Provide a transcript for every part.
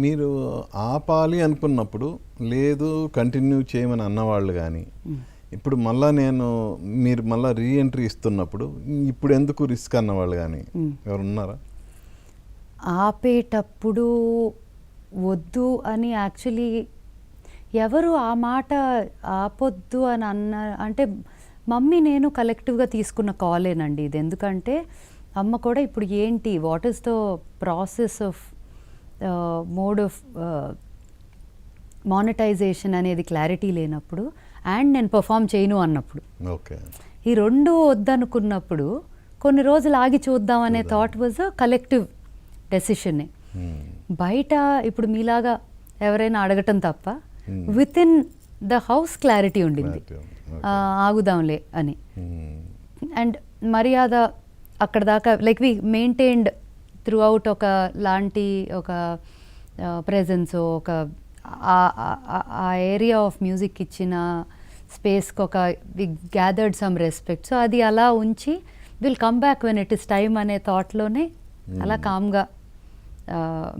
మీరు ఆపాలి అనుకున్నప్పుడు లేదు కంటిన్యూ చేయమని అన్నవాళ్ళు కానీ ఇప్పుడు మళ్ళీ మీరు మళ్ళీ రీఎంట్రీ ఇస్తున్నప్పుడు ఇప్పుడు ఎందుకు రిస్క్ అన్నవాళ్ళు కానీ ఎవరు ఉన్నారా? ఆపేటప్పుడు వద్దు అని యాక్చువల్లీ ఎవరు ఆ మాట ఆపొద్దు అని అంటే మమ్మీ నేను కలెక్టివ్గా తీసుకున్న కాలేనండి ఇది. ఎందుకంటే అమ్మ కూడా ఇప్పుడు ఏంటి what is the process of mode of monetisation అనేది క్లారిటీ లేనప్పుడు అండ్ నేను పర్ఫామ్ చేయను అన్నప్పుడు ఓకే ఈ రెండు వద్దనుకున్నప్పుడు కొన్ని రోజులు ఆగి చూద్దాం అనే థాట్ వాజ్ అ కలెక్టివ్ డెసిషనే. బయట ఇప్పుడు మీలాగా ఎవరైనా అడగటం తప్ప within the house clarity ఉండింది ఆగుదాంలే అని. అండ్ మర్యాద అక్కడ దాకా like we maintained throughout ఒక లాంటి ఒక ప్రెజెన్స్ ఒక ఆ ఏరియా ఆఫ్ మ్యూజిక్ ఇచ్చిన స్పేస్కి ఒక వి గ్యాదర్డ్ సమ్ రెస్పెక్ట్. సో అది అలా ఉంచి will come back when it is time అనే థాట్లోనే అలా కామ్గా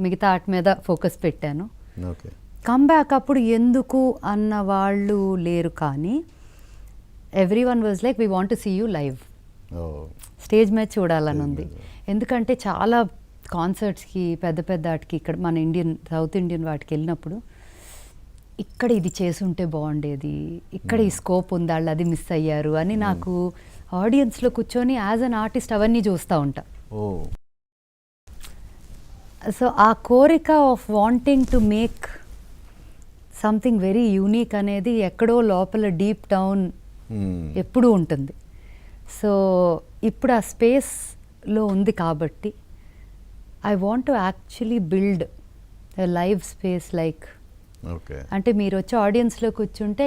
మిగతా ఆర్ట్ మీద ఫోకస్ పెట్టాను. కమ్ బ్యాక్ అప్పుడు ఎందుకు అన్న వాళ్ళు లేరు, కానీ everyone was like we want to see you live, stage మీద చూడాలని ఉంది. ఎందుకంటే చాలా కాన్సర్ట్స్కి పెద్ద పెద్ద వాటికి ఇక్కడ మన సౌత్ ఇండియన్ వాటికి వెళ్ళినప్పుడు ఇక్కడ ఇది చేసుంటే బాగుండేది, ఇక్కడ ఈ స్కోప్ ఉంది, వాళ్ళు అది మిస్ అయ్యారు అని నాకు ఆడియన్స్లో కూర్చొని యాజ్ అన్ ఆర్టిస్ట్ అవన్నీ చూస్తూ ఉంటా. సో ఆ కోరిక of wanting to make something very unique అనేది ఎక్కడో లోపల డీప్ డౌన్ ఎప్పుడూ ఉంటుంది. సో ఇప్పుడు ఆ స్పేస్లో ఉంది కాబట్టి I want to actually build a live space like అంటే మీరు వచ్చి ఆడియన్స్లో కూర్చుంటే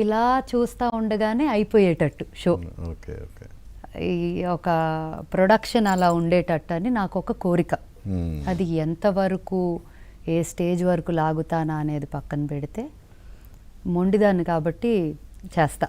ఇలా చూస్తూ ఉండగానే అయిపోయేటట్టు షో, ఈ ఒక ప్రొడక్షన్ అలా ఉండేటట్టు అని నాకు ఒక కోరిక. అది ఎంతవరకు ఏ స్టేజ్ వరకు లాగుతానా అనేది పక్కన పెడితే మొండిదాన్ని కాబట్టి చేస్తా.